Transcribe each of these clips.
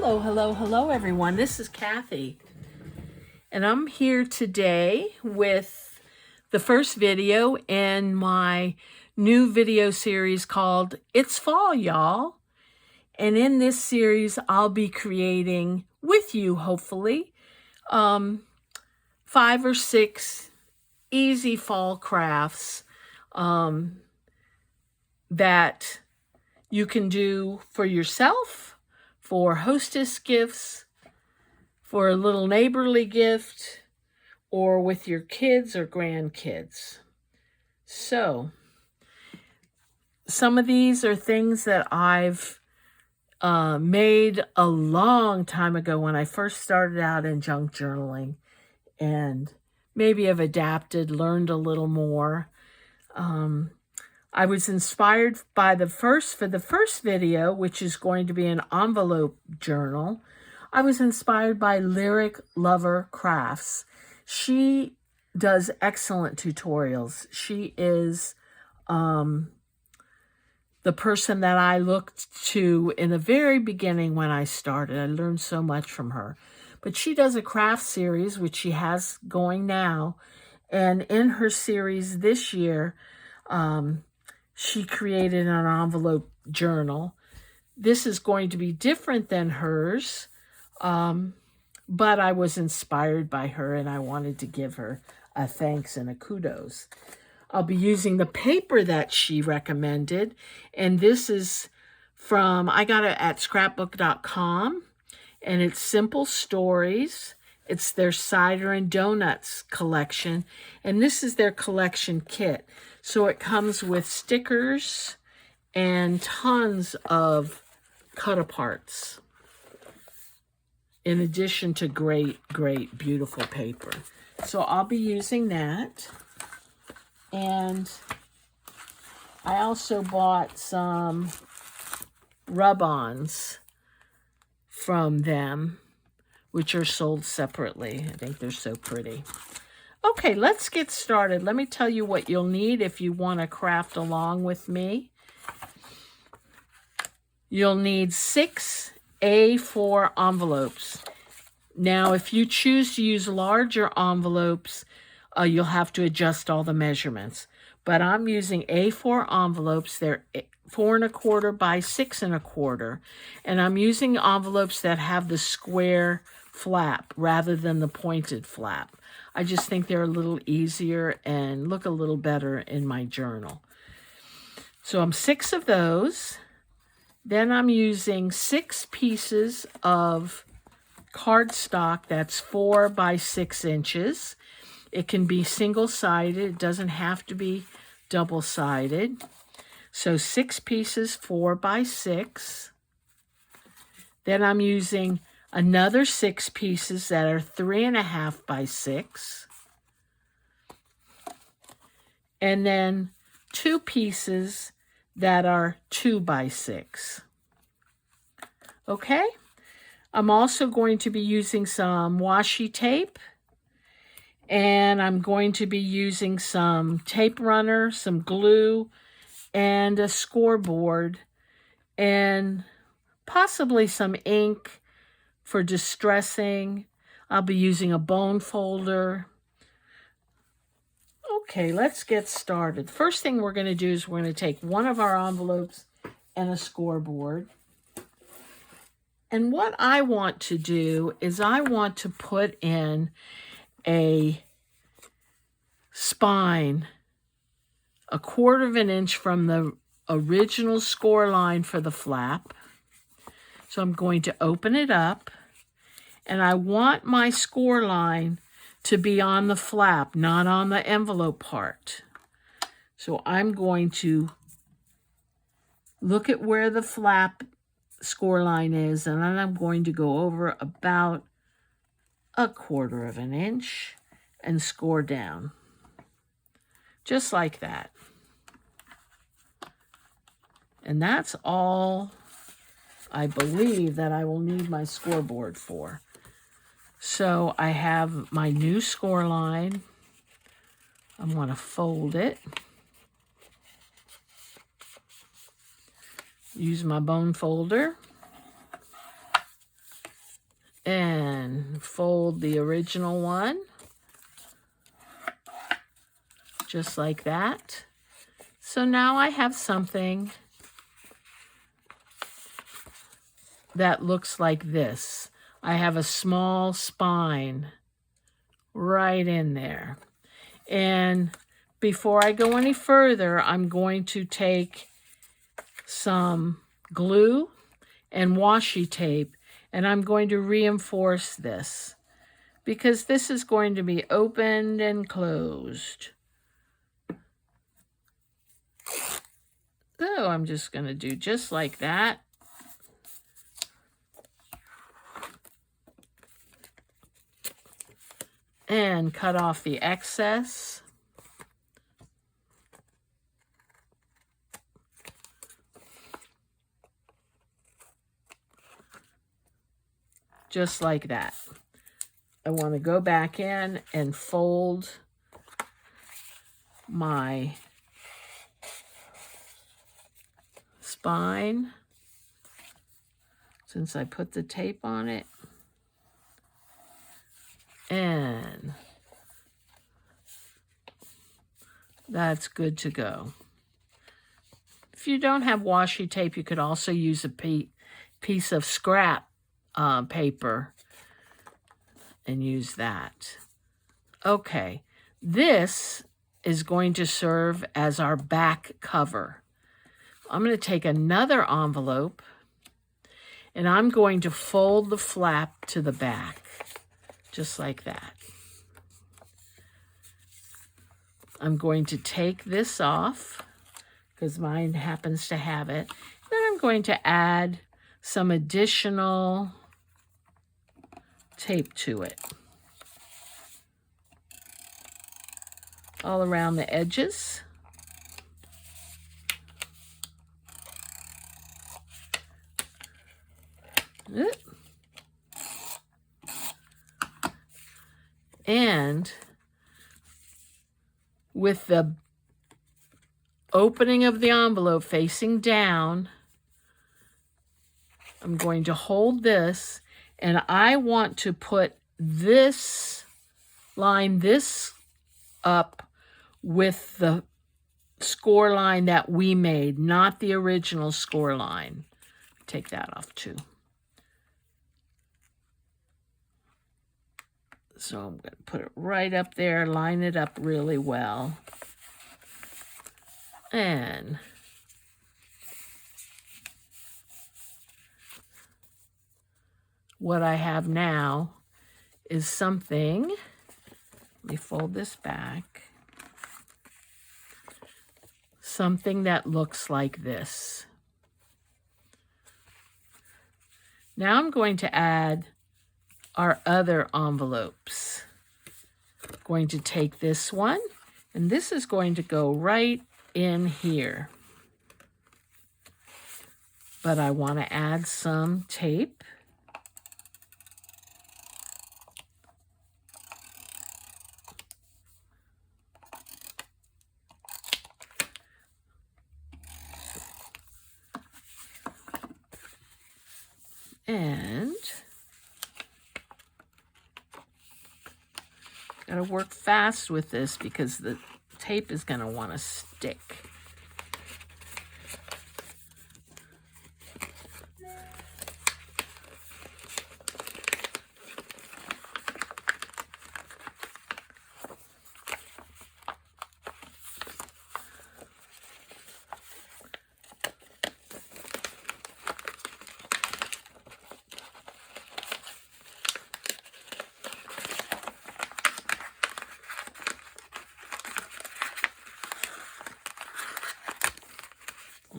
Hello, everyone. This is Kathy, and I'm here today with the first video in my new video series called It's Fall, Y'all. And in this series, I'll be creating with you, hopefully, 5 or 6 easy fall crafts that you can do for yourself, for hostess gifts, for a little neighborly gift, or with your kids or grandkids. So, some of these are things that I've made a long time ago when I first started out in junk journaling, and maybe have adapted, learned a little more. I was inspired by for the first video, which is going to be an envelope journal. I was inspired by Lyric Lover Crafts. She does excellent tutorials. She is the person that I looked to in the very beginning when I started. I learned so much from her. But she does a craft series, which she has going now. And in her series this year, she created an envelope journal. This is going to be different than hers, but I was inspired by her and I wanted to give her a thanks and a kudos. I'll be using the paper that she recommended, and this is I got it at scrapbook.com, and it's Simple Stories. It's their Cider and Donuts collection, and this is their collection kit. So it comes with stickers and tons of cut-aparts, in addition to great, beautiful paper. So I'll be using that. And I also bought some rub-ons from them, which are sold separately. I think they're so pretty. Okay, let's get started. Let me tell you what you'll need if you want to craft along with me. You'll need 6 A4 envelopes. Now, if you choose to use larger envelopes, you'll have to adjust all the measurements. But I'm using A4 envelopes. They're 4 1/4 by 6 1/4. And I'm using envelopes that have the square flap rather than the pointed flap. I just think they're a little easier and look a little better in my journal. So I'm 6 of those. Then I'm using 6 pieces of cardstock that's 4 by 6 inches. It can be single-sided. It doesn't have to be double-sided. So 6 pieces, 4 by 6. Then I'm using another 6 pieces that are 3 1/2 by 6. And then 2 pieces that are 2 by 6. Okay? I'm also going to be using some washi tape. And I'm going to be using some tape runner, some glue, and a scoreboard, and possibly some ink for distressing. I'll be using a bone folder. Okay, let's get started. First thing we're going to do is we're going to take one of our envelopes and a scoreboard. And what I want to do is I want to put in a spine 1/4 of an inch from the original score line for the flap. So I'm going to open it up, and I want my score line to be on the flap, not on the envelope part. So I'm going to look at where the flap score line is, and then I'm going to go over about 1/4 of an inch and score down. Just like that. And that's all I believe that I will need my scoreboard for. So I have my new score line. I'm going to fold it. Use my bone folder. and fold the original one, just like that. So now I have something that looks like this. I have a small spine right in there. And before I go any further, I'm going to take some glue and washi tape, and I'm going to reinforce this because this is going to be opened and closed. So I'm just going to do just like that. And cut off the excess. Just like that. I want to go back in and fold my spine since I put the tape on it. And that's good to go. If you don't have washi tape, you could also use a piece of scrap paper and use that. Okay, this is going to serve as our back cover. I'm going to take another envelope and I'm going to fold the flap to the back, just like that. I'm going to take this off because mine happens to have it. Then I'm going to add some additional tape to it, all around the edges. And with the opening of the envelope facing down, I'm going to hold this, and I want to put this, line this up with the score line that we made, not the original score line. Take that off too. So I'm going to put it right up there, line it up really well. And what I have now is something, let me fold this back, something that looks like this. Now I'm going to add our other envelopes. I'm going to take this one, and this is going to go right in here. But I want to add some tape. And gotta work fast with this because the tape is gonna want to stick.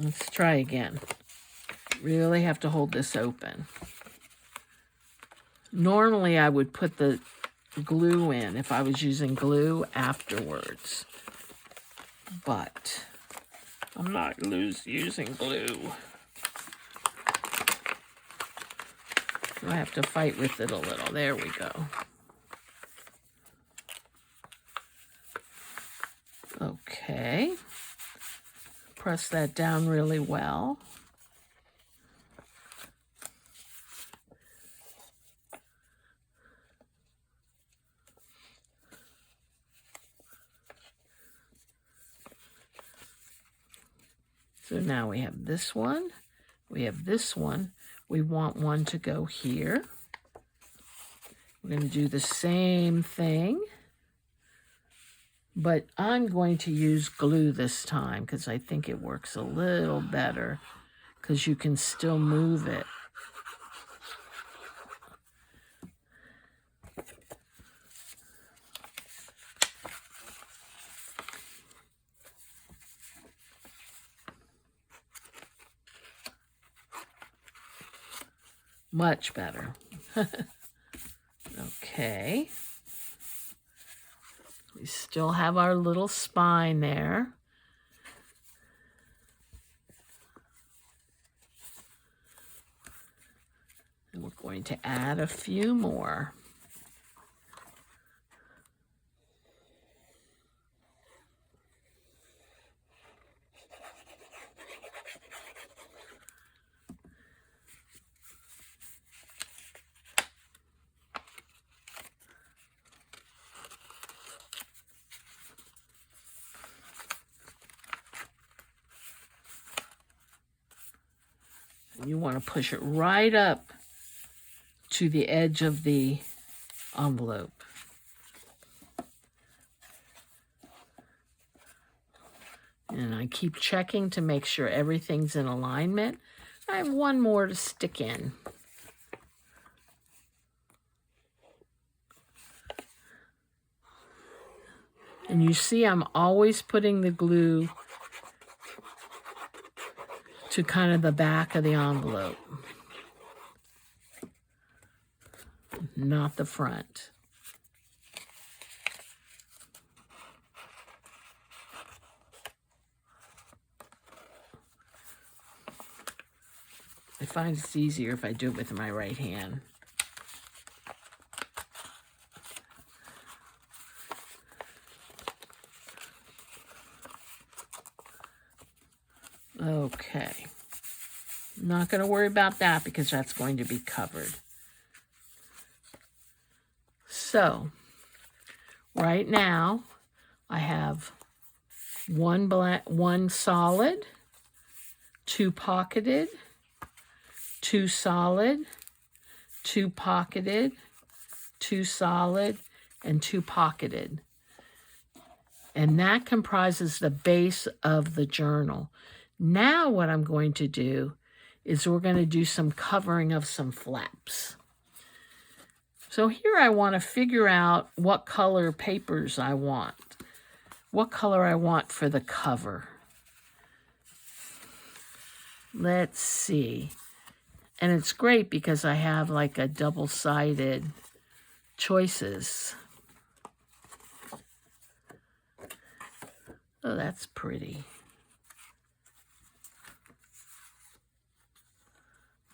Let's try again. Really have to hold this open. Normally I would put the glue in if I was using glue afterwards, but I'm not using glue. So I have to fight with it a little. There we go. Okay. Press that down really well. So now we have this one. We have this one. We want one to go here. We're going to do the same thing, but I'm going to use glue this time because I think it works a little better because you can still move it. Much better. Okay. We still have our little spine there. And we're going to add a few more. You want to push it right up to the edge of the envelope. And I keep checking to make sure everything's in alignment. I have one more to stick in. And you see I'm always putting the glue to kind of the back of the envelope, not the front. I find it's easier if I do it with my right hand. Okay. Not going to worry about that because that's going to be covered. So, right now, I have one solid, 2 pocketed, 2 solid, 2 pocketed, 2 solid, and 2 pocketed. And that comprises the base of the journal. Now what I'm going to do is we're going to do some covering of some flaps. So here I want to figure out what color papers I want, what color I want for the cover. Let's see. And it's great because I have like a double-sided choices. Oh, that's pretty.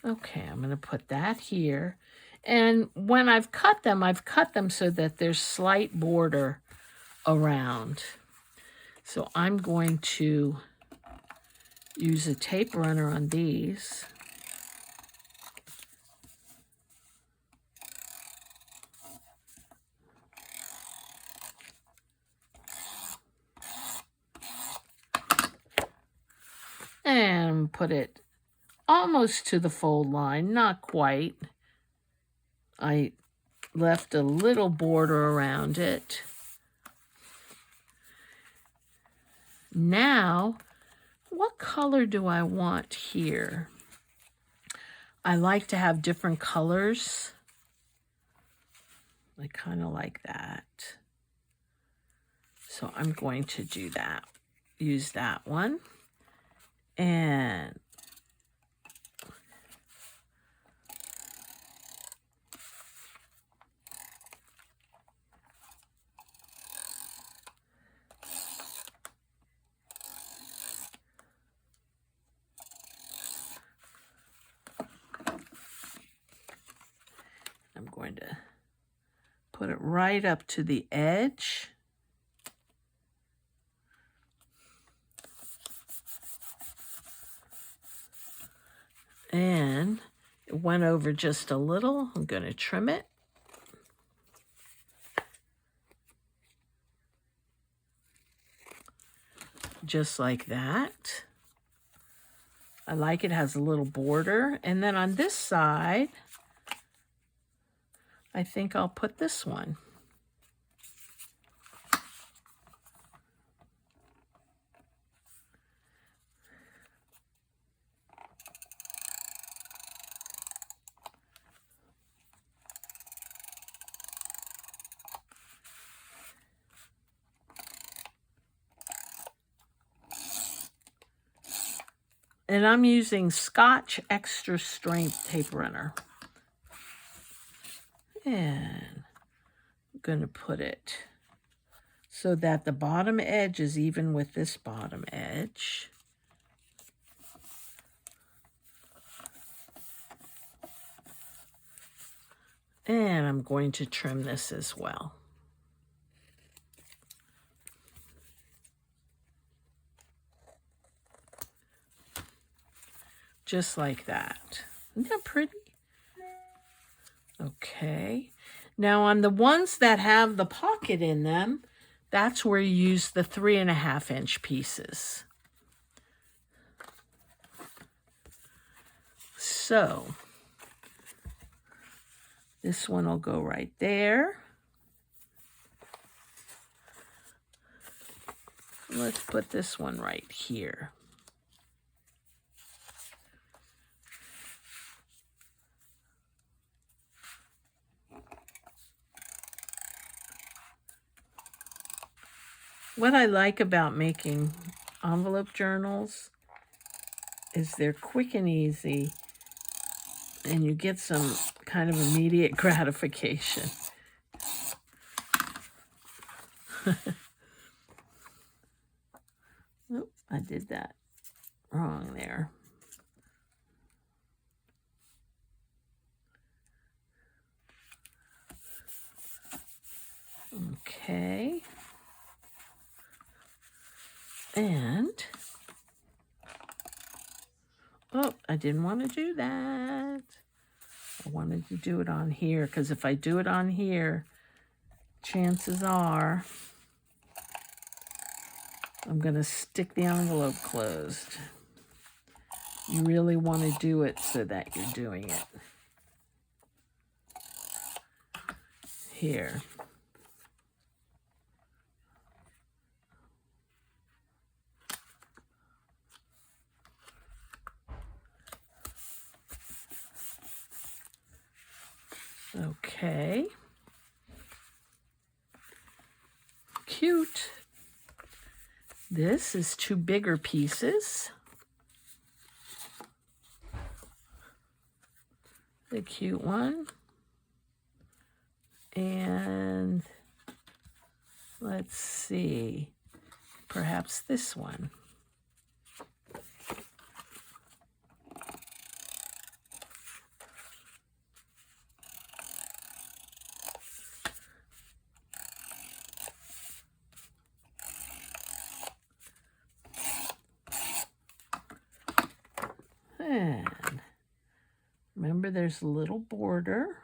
Okay, I'm going to put that here. And when I've cut them so that there's slight border around. So I'm going to use a tape runner on these. And put it almost to the fold line, not quite. I left a little border around it. Now, what color do I want here? I like to have different colors. I kind of like that. So I'm going to do that. Use that one. And I'm going to put it right up to the edge. And it went over just a little. I'm going to trim it. Just like that. I like it has a little border. And then on this side, I think I'll put this one. And I'm using Scotch Extra Strength Tape Runner. And I'm going to put it so that the bottom edge is even with this bottom edge. And I'm going to trim this as well. Just like that. Isn't that pretty? Okay. Now on the ones that have the pocket in them, that's where you use the 3.5 inch pieces. So this one will go right there. Let's put this one right here. What I like about making envelope journals is they're quick and easy, and you get some kind of immediate gratification. Oop, I did that wrong there. Okay. And, oh, I didn't want to do that. I wanted to do it on here, because if I do it on here, chances are I'm going to stick the envelope closed. You really want to do it so that you're doing it here. Okay. Cute. This is 2 bigger pieces. The cute one. And let's see, perhaps this one. And remember, there's a little border.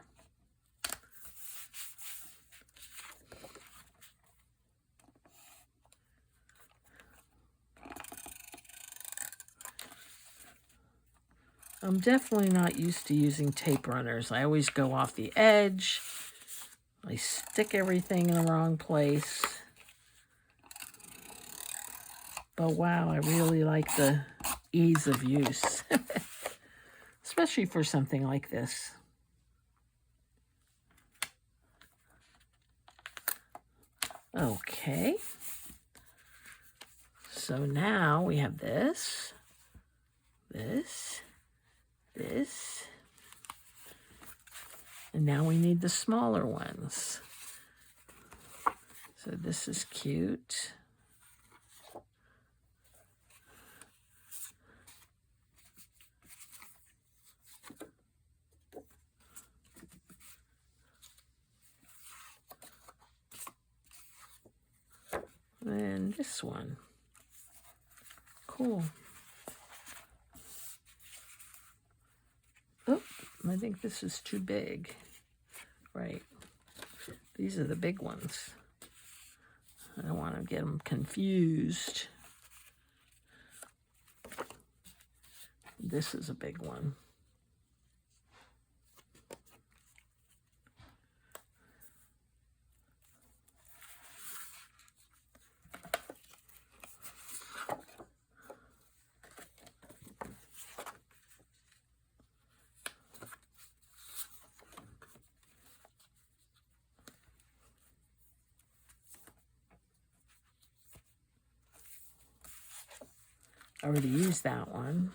I'm definitely not used to using tape runners. I always go off the edge. I stick everything in the wrong place. But wow, I really like the ease of use. Especially for something like this. Okay. So now we have this, this, this, and now we need the smaller ones. So this is cute. And this one. Cool. Oh, I think this is too big. Right. These are the big ones. I don't want to get them confused. This is a big one. I already used that one.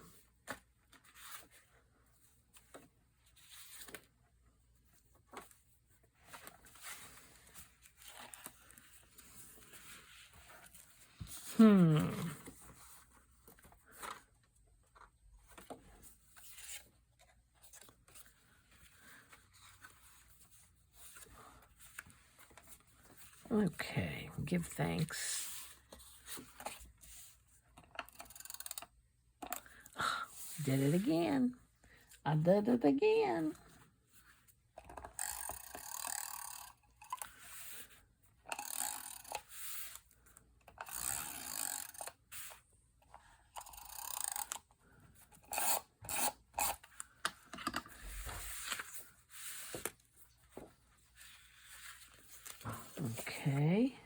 Okay, give thanks. Did it again. I did it again. Okay.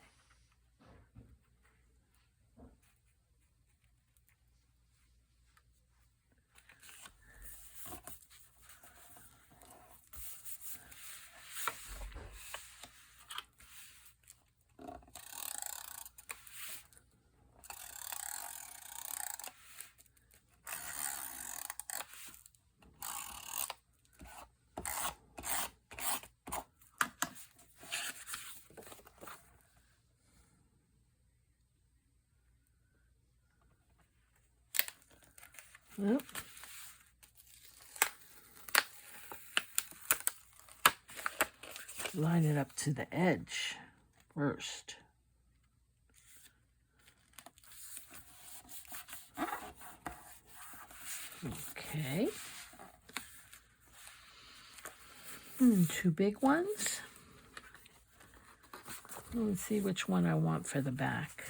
Oop. Line it up to the edge first. Okay. Two big ones. Let's see which one I want for the back.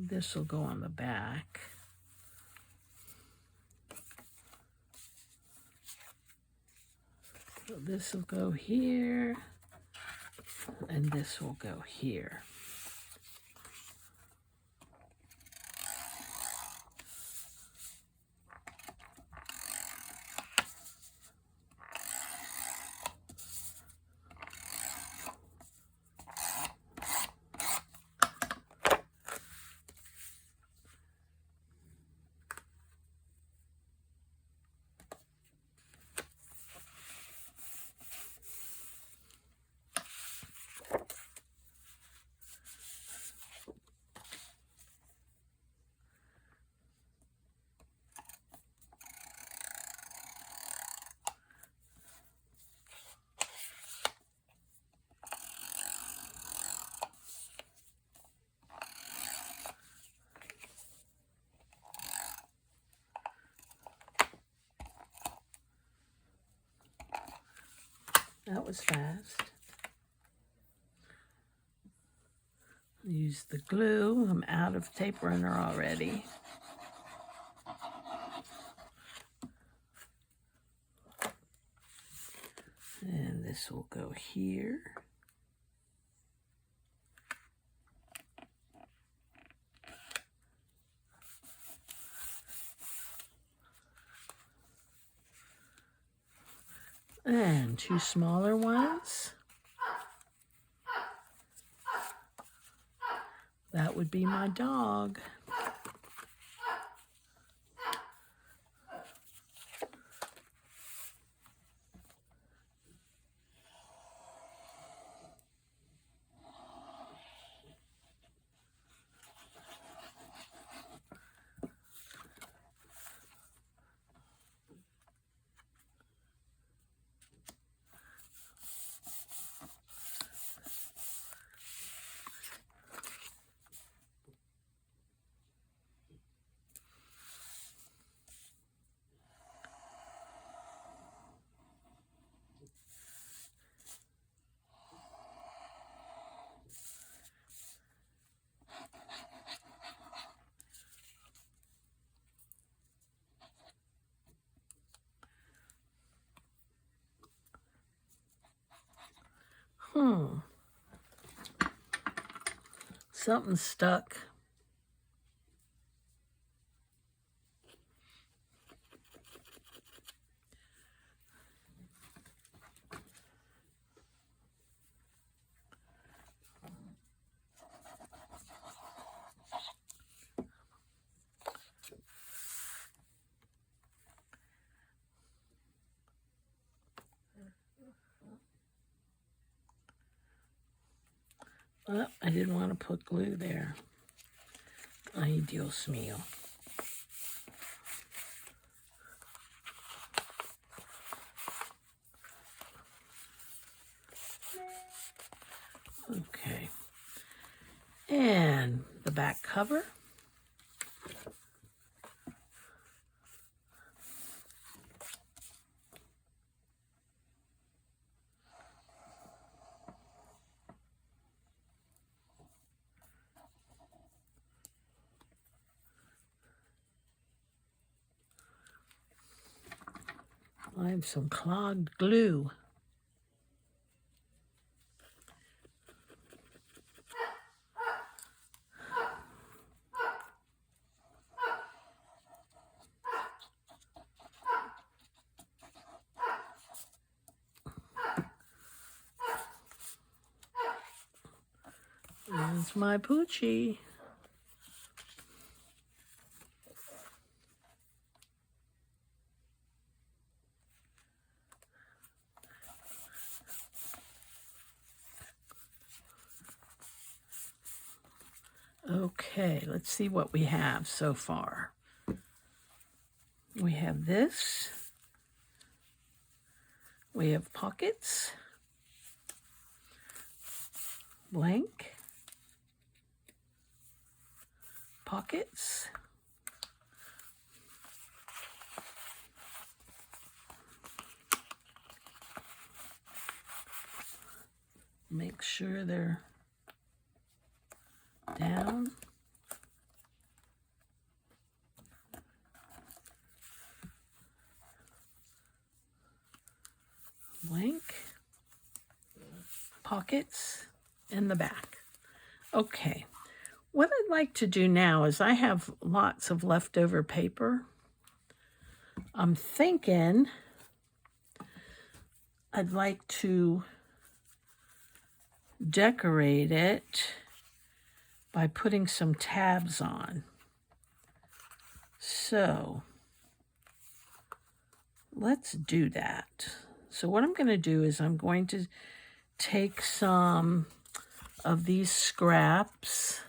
This will go on the back. So this will go here, and this will go here. That was fast. Use the glue. I'm out of tape runner already. And this will go here. And two smaller ones. That would be my dog. Something stuck. Oh, I didn't want to put glue there. Ay, Dios mío. Okay. And the back cover. I have some clogged glue. There's my Poochie. Okay, let's see what we have so far. We have this. We have pockets. Blank. Pockets. Make sure they're down. Blank. Pockets in the back. Okay. What I'd like to do now is I have lots of leftover paper. I'm thinking I'd like to decorate it by putting some tabs on. So let's do that. So what I'm going to do is I'm going to take some of these scraps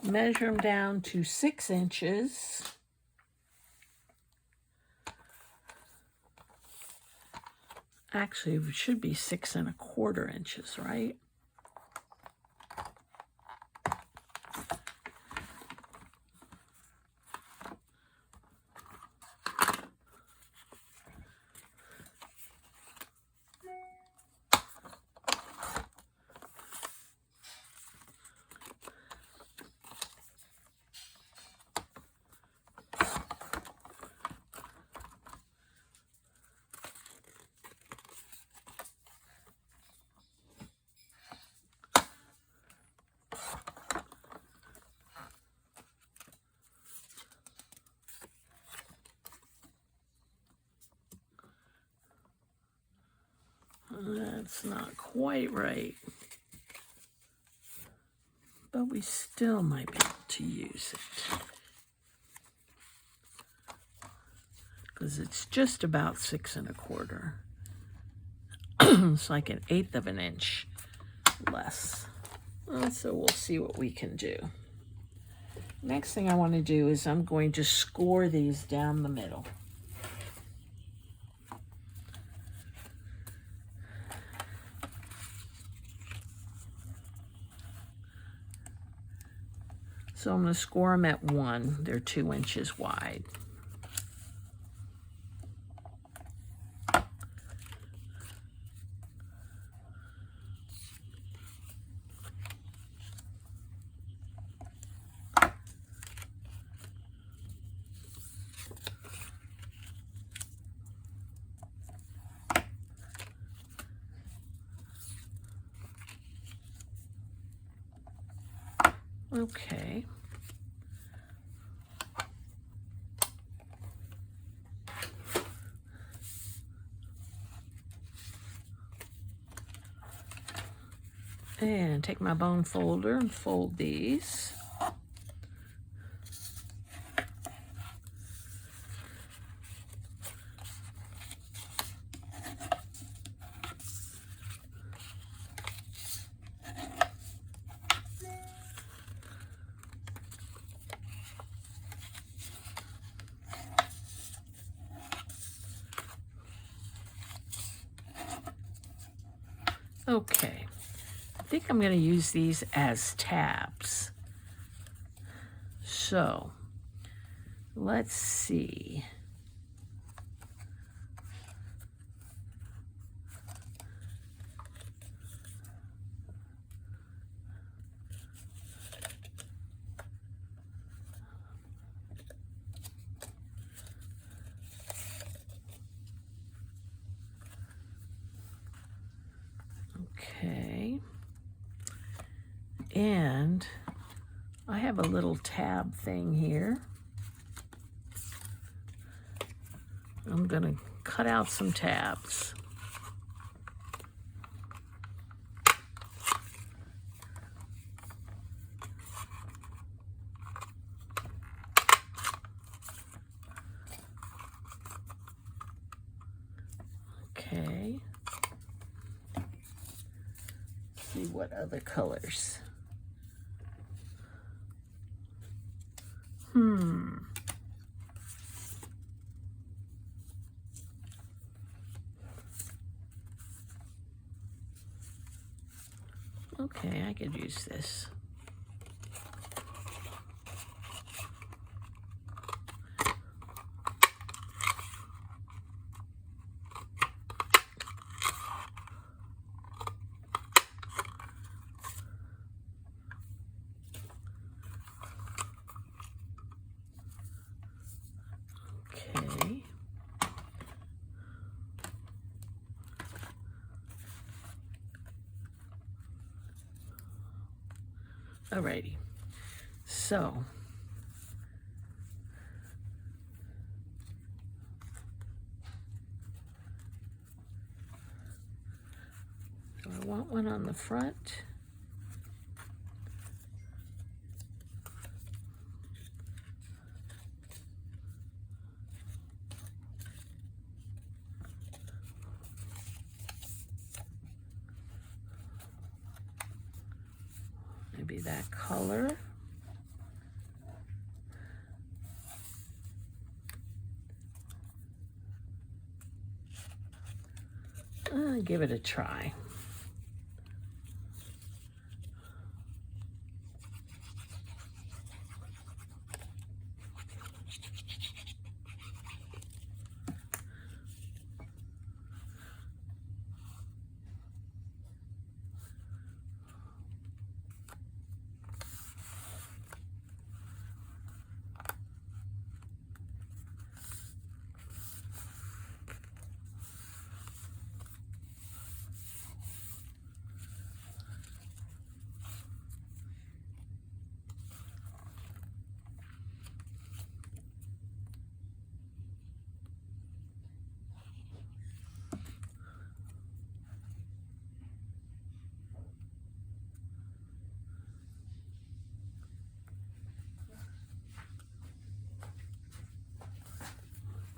measure them down to 6 inches. Actually, it should be 6 1/4 inches, right? That's not quite right, but we still might be able to use it because it's just about 6 1/4. It's like 1/8 of an inch less. So we'll see what we can do. Next thing I want to do is I'm going to score these down the middle. So I'm going to score them at 1. They're 2 inches wide. Okay. And take my bone folder and fold these. Okay, I think I'm going to use these as tabs. So, let's see. Okay. And I have a little tab thing here. I'm going to cut out some tabs. Okay. Let's see what other colors. Okay, I could use this. Okay. Alrighty. So, do I want one on the front? Maybe that color. Give it a try.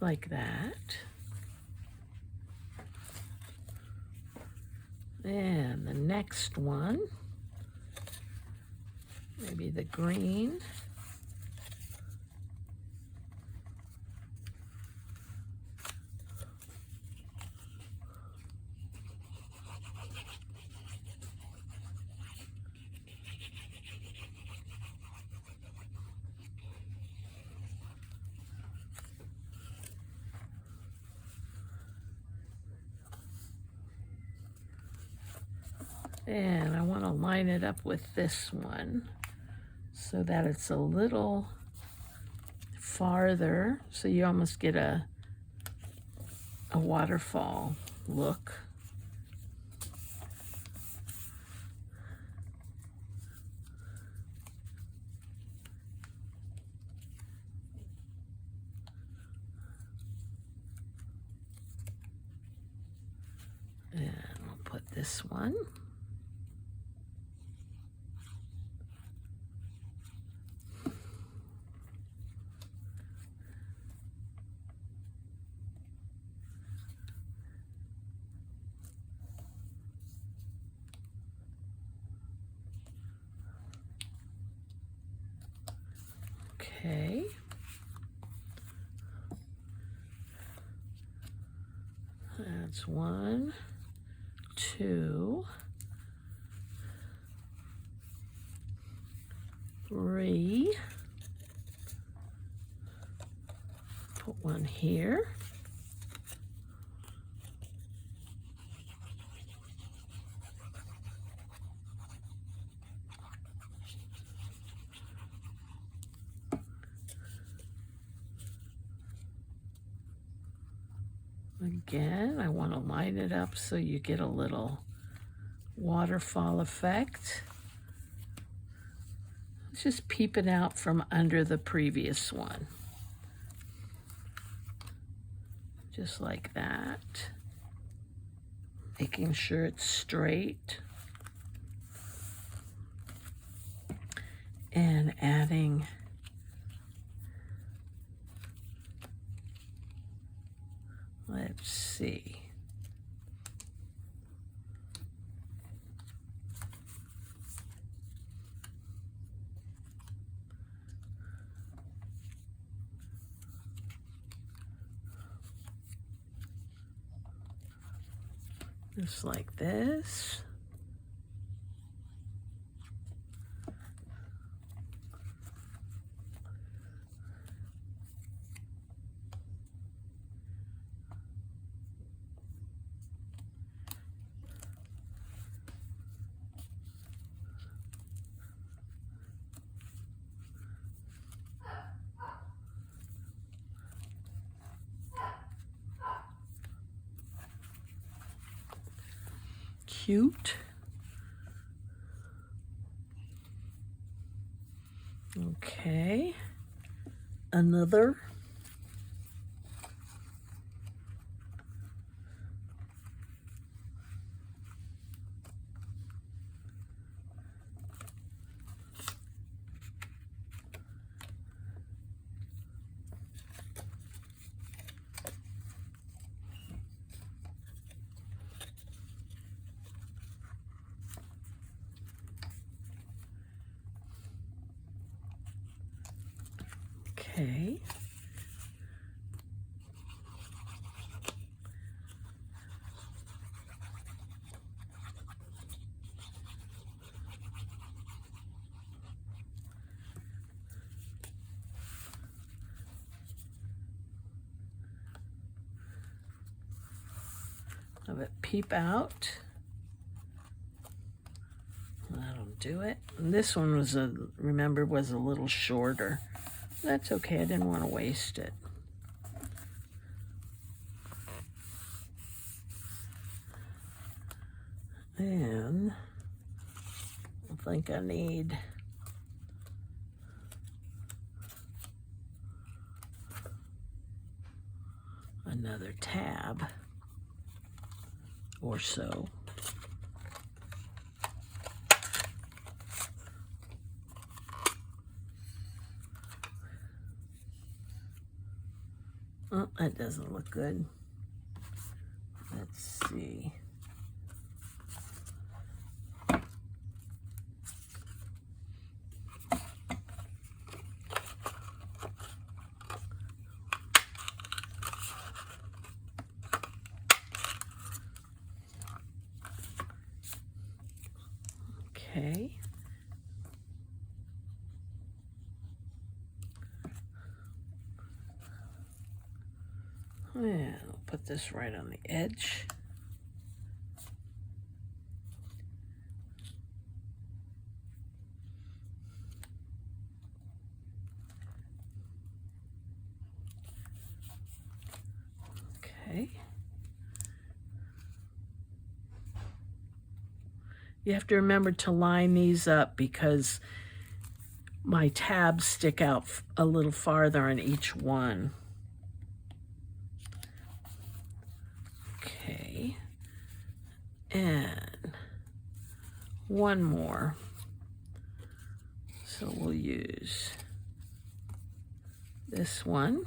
Like that. And the next one, maybe the green. And I want to line it up with this one so that it's a little farther, so you almost get a waterfall look. this one. Okay. That's 1, 2, 3. Put one here. Again, I want to line it up so you get a little waterfall effect. It's just peeping out from under the previous one. Just like that. Making sure it's straight. And adding let's see. Just like this. Cute. Okay. Another. Okay. Have it peep out. That'll do it. And this one was remember, was a little shorter. That's okay, I didn't want to waste it. And I think I need another tab or so. Oh, that doesn't look good. Let's see. Okay. And I'll put this right on the edge. Okay. You have to remember to line these up because my tabs stick out a little farther on each one. Okay. And one more. So we'll use this one.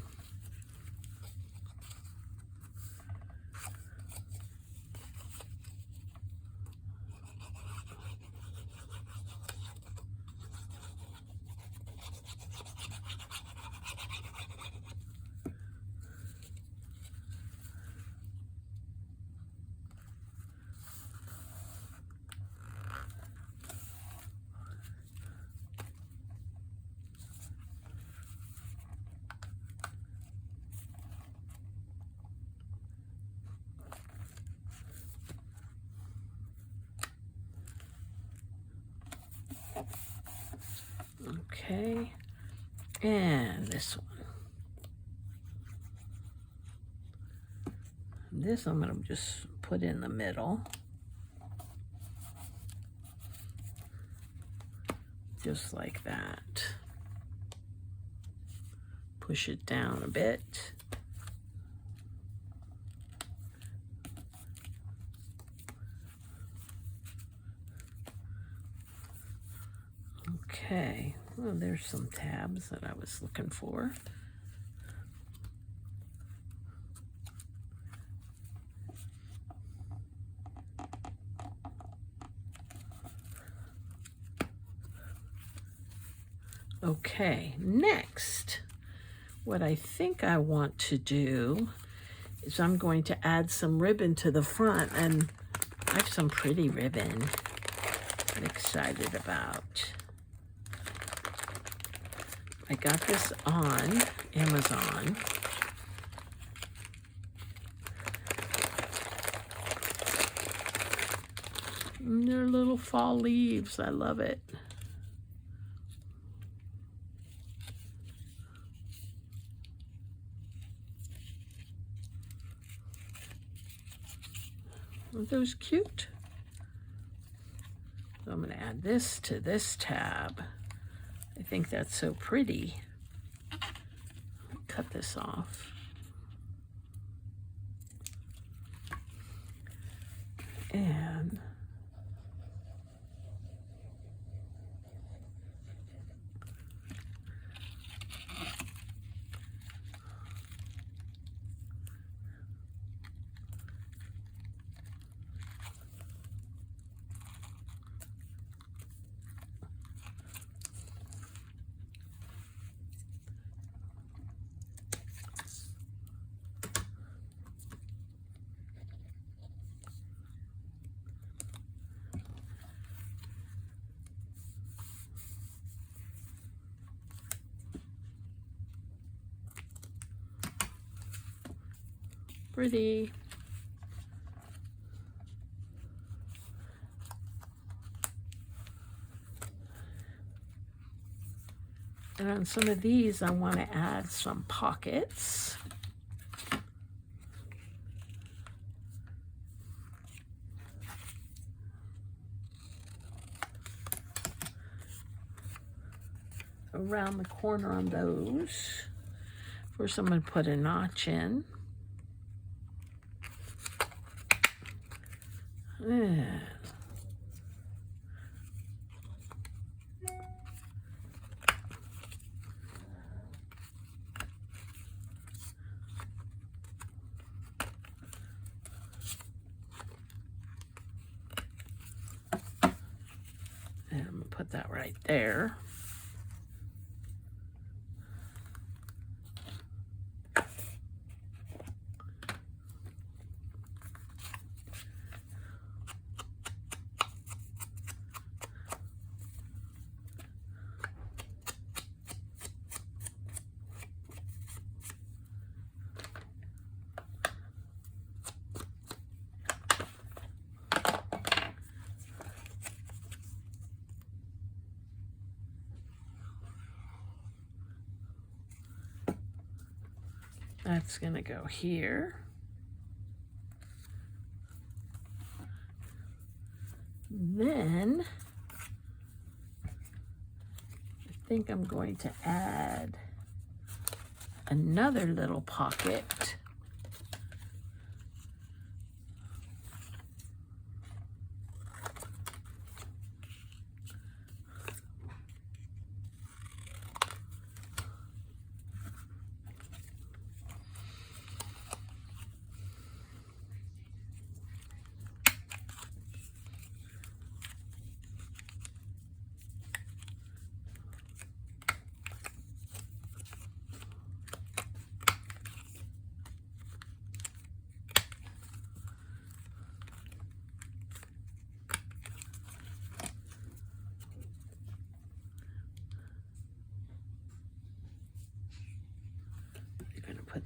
Okay, and this one. This I'm going to just put in the middle. Just like that. Push it down a bit. Okay, well, there's some tabs that I was looking for. Okay, next, what I think I want to do is I'm going to add some ribbon to the front, and I have some pretty ribbon I'm excited about. I got this on Amazon. And they're little fall leaves. I love it. Aren't those cute? So I'm going to add this to this tab. I think that's so pretty. Cut this off. And pretty. And on some of these, I want to add some pockets. Around the corner on those. First, I'm going to put a notch in. And I'm going to put that right there. That's going to go here. Then I think I'm going to add another little pocket.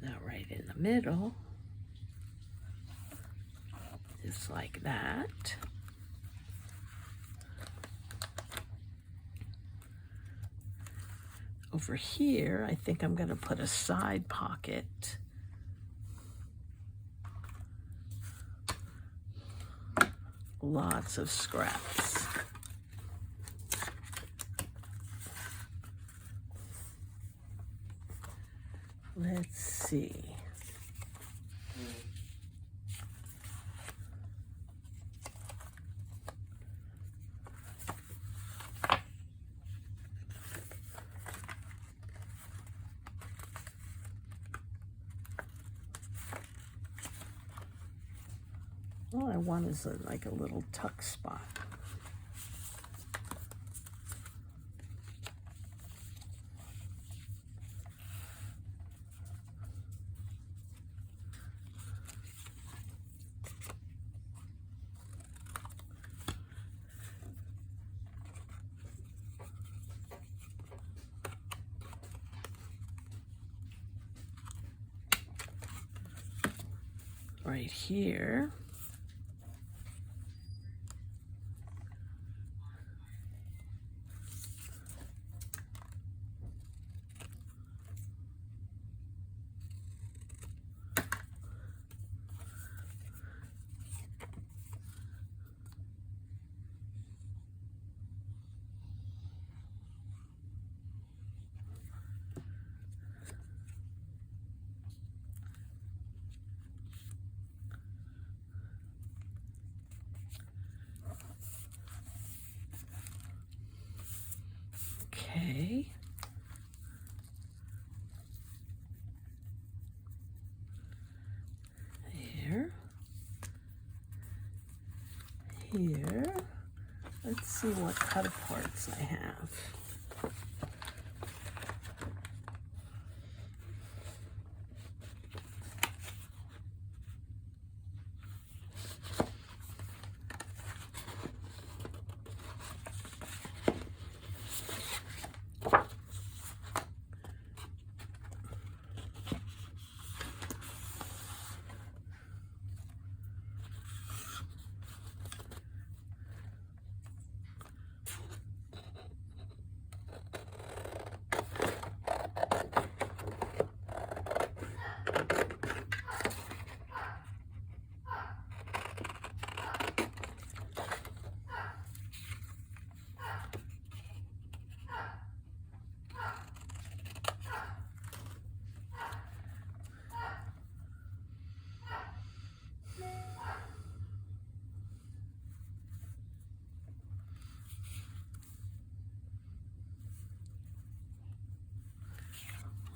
that right in the middle, just like that. Over here, I think I'm going to put a side pocket. Lots of scraps. Let's see. All I want is like a little tuck spot. Right here. Okay. There. Here. Let's see what cut aparts I have.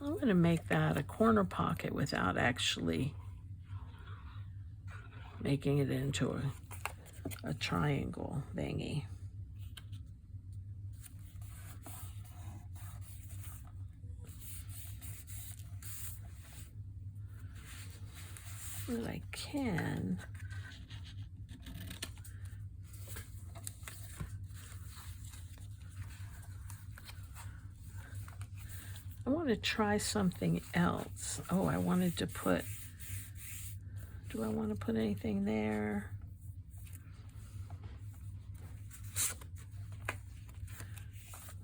I'm going to make that a corner pocket without actually making it into a triangle thingy. But I can I want to try something else. Oh, I wanted to put, do I want to put anything there?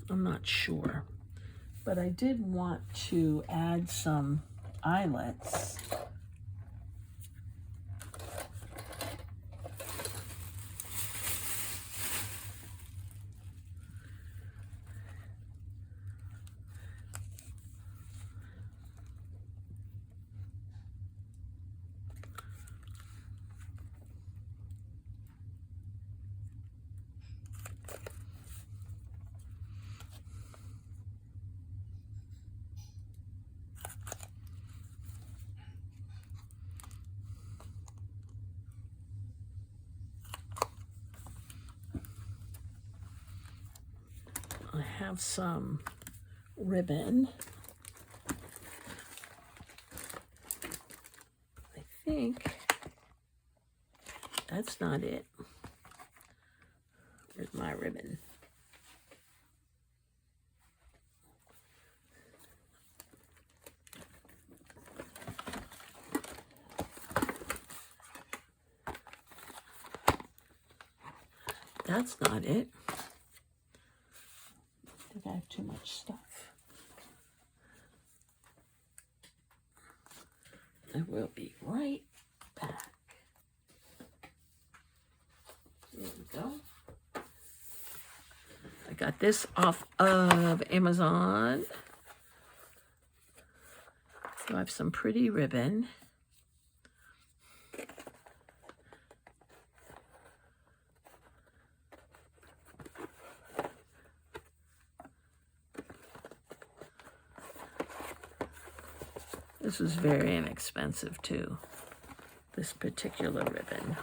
I'm not sure, but I did want to add some eyelets. I have some ribbon. I think that's not it. Where's my ribbon? that's not it. I think I have too much stuff. I will be right back. There we go. I got this off of Amazon. So I have some pretty ribbon. This was very inexpensive too, this particular ribbon.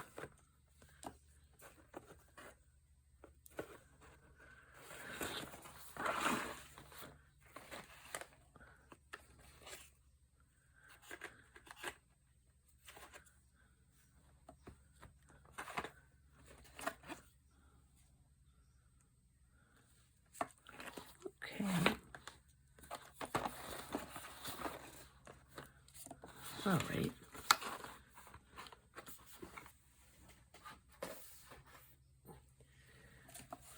Okay. All right.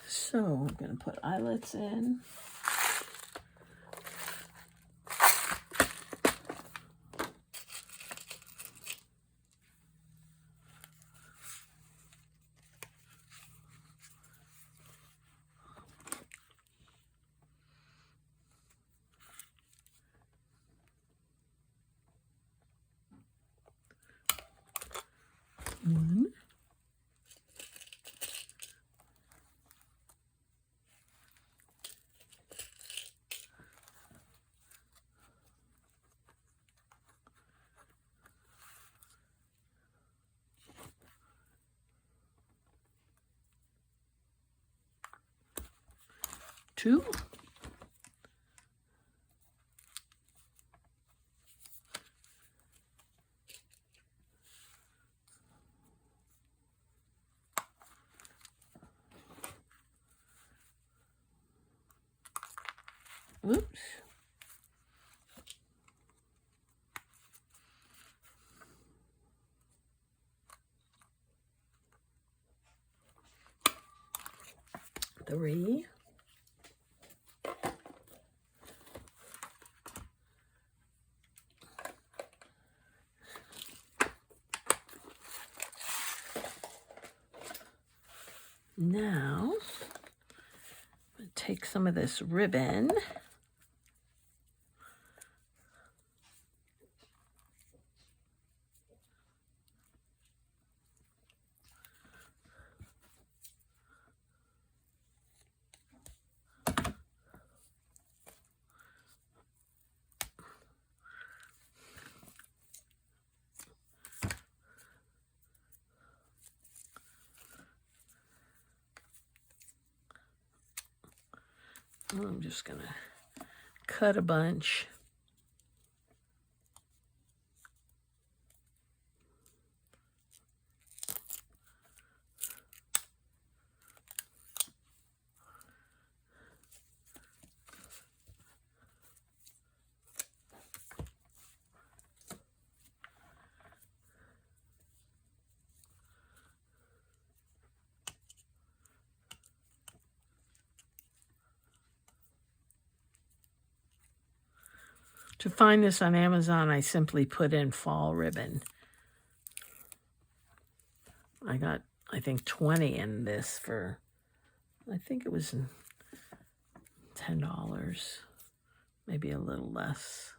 So I'm going to put eyelets in. One. Two. Whoops. Three. Now, I'm going to take some of this ribbon. I'm just going to cut a bunch. To find this on Amazon, I simply put in fall ribbon. I got, I think, 20 in this for, I think it was $10, maybe a little less.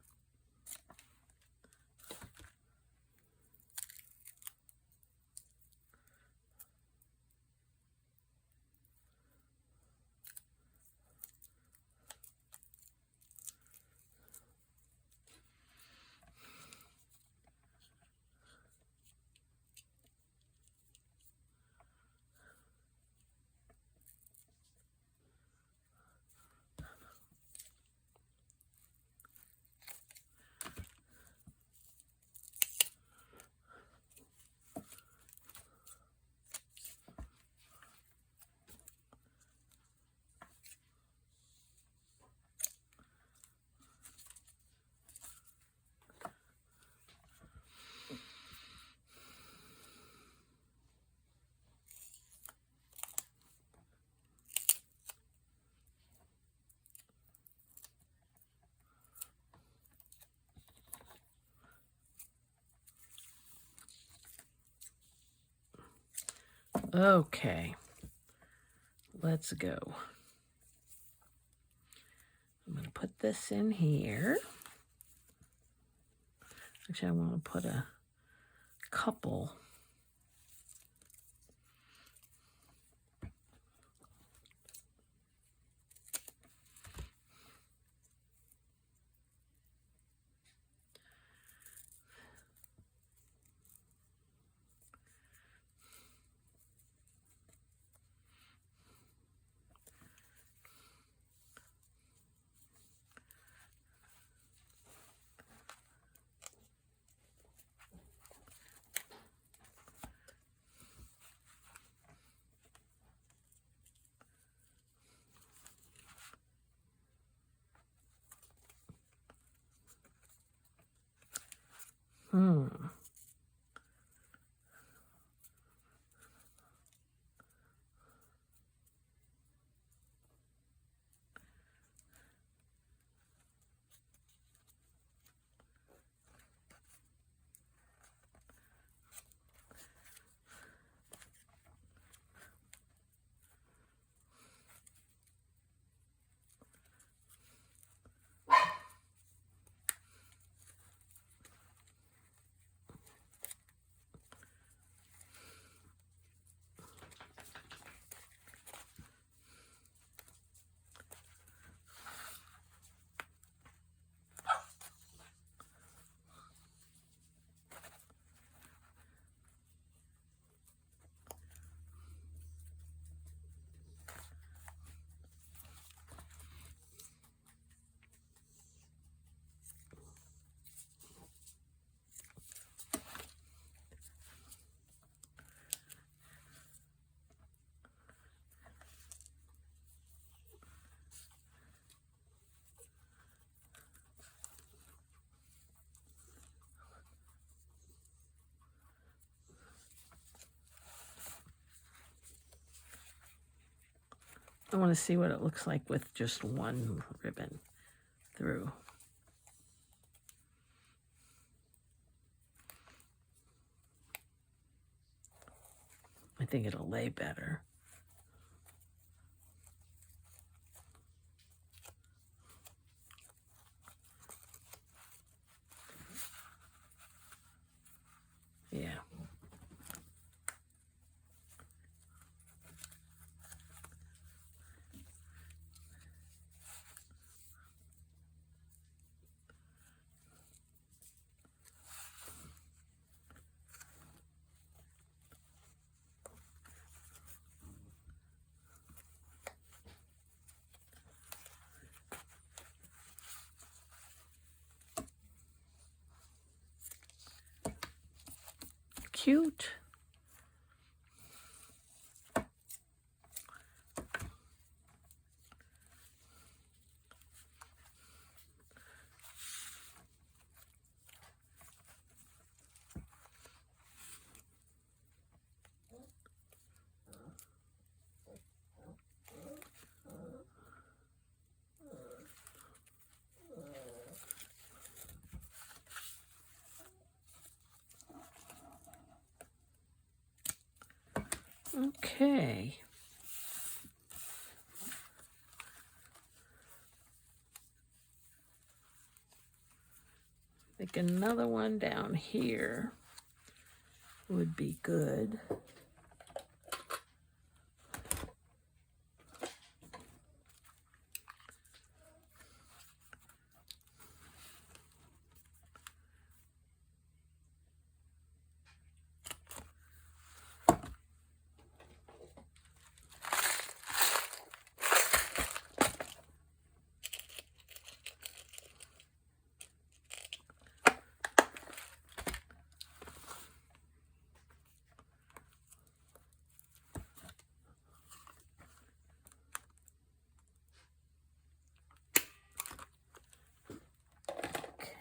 Okay, let's go. I'm going to put this in here. Actually, I want to put a couple. I want to see what it looks like with just one ribbon through. I think it'll lay better. Yeah. Cute. Okay. I think another one down here would be good.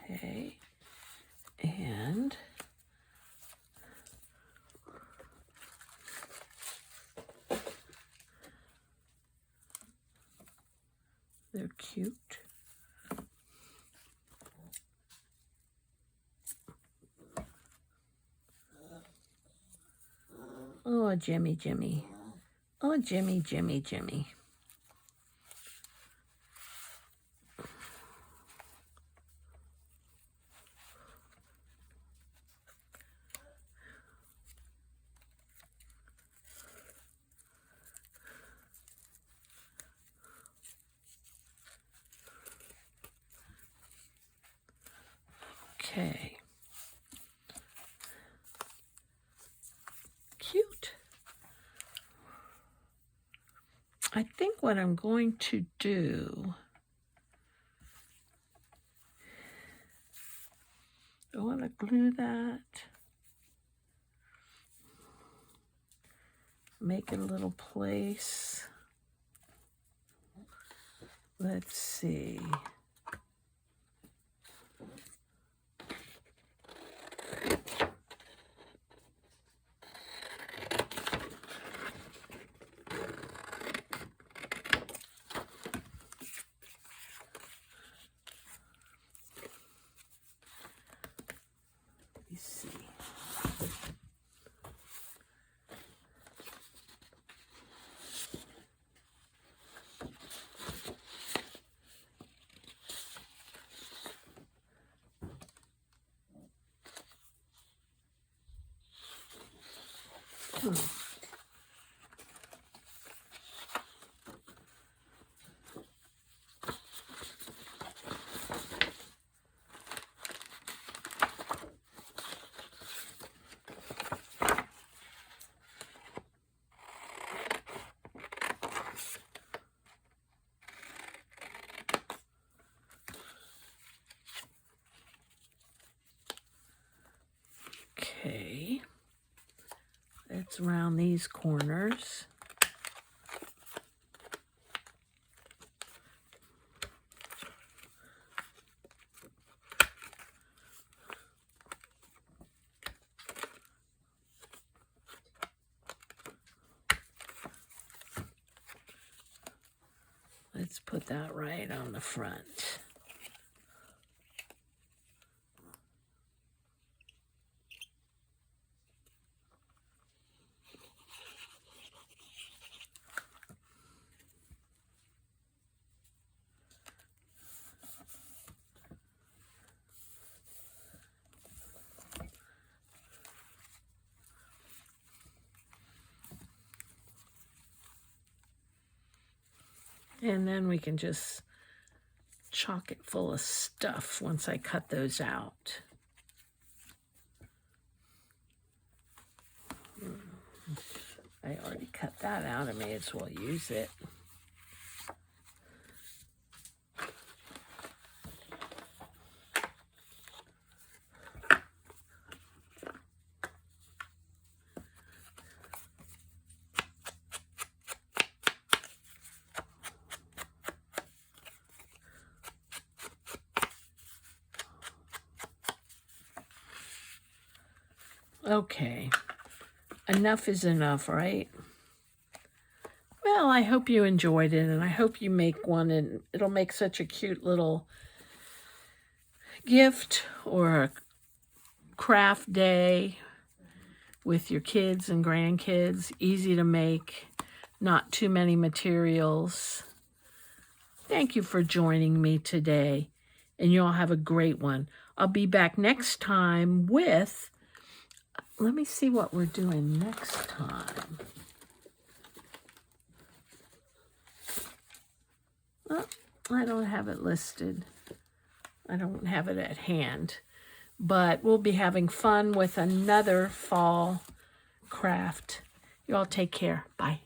Okay. And they're cute. Oh, Jimmy, Jimmy. Oh, Jimmy, Jimmy, Jimmy. Okay. Cute. I think what I'm going to do, I want to glue that. Make it a little place. Let's see. Let me see. Okay, let's round these corners. Let's put that right on the front. And then we can just chock it full of stuff once I cut those out. I already cut that out. I may as well use it. Okay, enough is enough, right? Well, I hope you enjoyed it, and I hope you make one, and it'll make such a cute little gift or a craft day with your kids and grandkids. Easy to make, not too many materials. Thank you for joining me today, and you all have a great one. I'll be back next time with... Let me see what we're doing next time. Oh, I don't have it listed. I don't have it at hand. But we'll be having fun with another fall craft. You all take care. Bye.